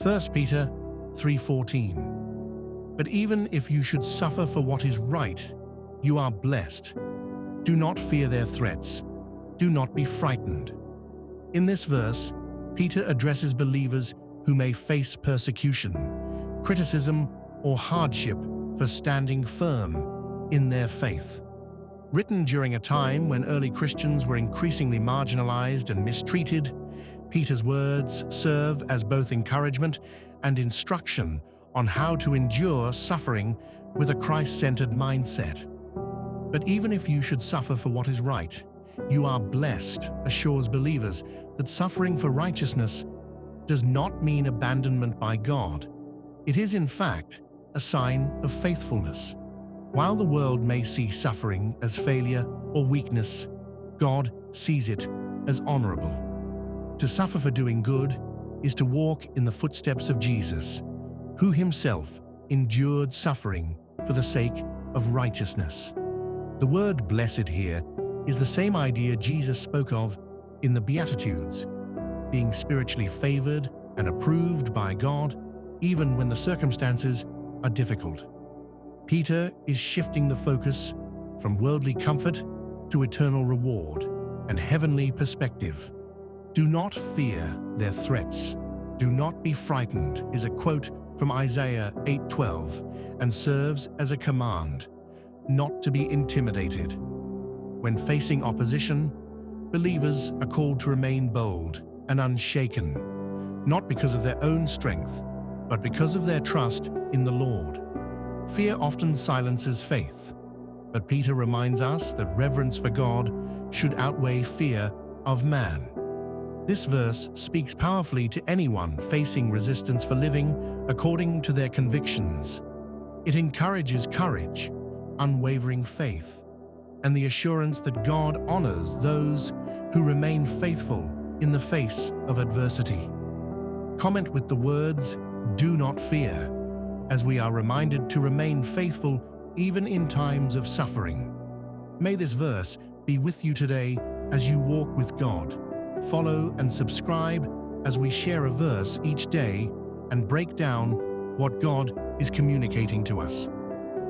1 Peter 3:14. But even if you should suffer for what is right, you are blessed. Do not fear their threats. Do not be frightened. In this verse, Peter addresses believers who may face persecution, criticism, or hardship for standing firm in their faith. Written during a time when early Christians were increasingly marginalized and mistreated, Peter's words serve as both encouragement and instruction on how to endure suffering with a Christ-centered mindset. But even if you should suffer for what is right, you are blessed, assures believers that suffering for righteousness does not mean abandonment by God. It is, in fact, a sign of faithfulness. While the world may see suffering as failure or weakness, God sees it as honorable. To suffer for doing good is to walk in the footsteps of Jesus, who himself endured suffering for the sake of righteousness. The word blessed here is the same idea Jesus spoke of in the Beatitudes, being spiritually favored and approved by God even when the circumstances are difficult. Peter is shifting the focus from worldly comfort to eternal reward and heavenly perspective. Do not fear their threats. Do not be frightened is a quote from Isaiah 8:12 and serves as a command not to be intimidated. When facing opposition, believers are called to remain bold and unshaken, not because of their own strength, but because of their trust in the Lord. Fear often silences faith, but Peter reminds us that reverence for God should outweigh fear of man. This verse speaks powerfully to anyone facing resistance for living according to their convictions. It encourages courage, unwavering faith, and the assurance that God honors those who remain faithful in the face of adversity. Comment with the words, "Do not fear," as we are reminded to remain faithful even in times of suffering. May this verse be with you today as you walk with God. Follow and subscribe as we share a verse each day and break down what God is communicating to us.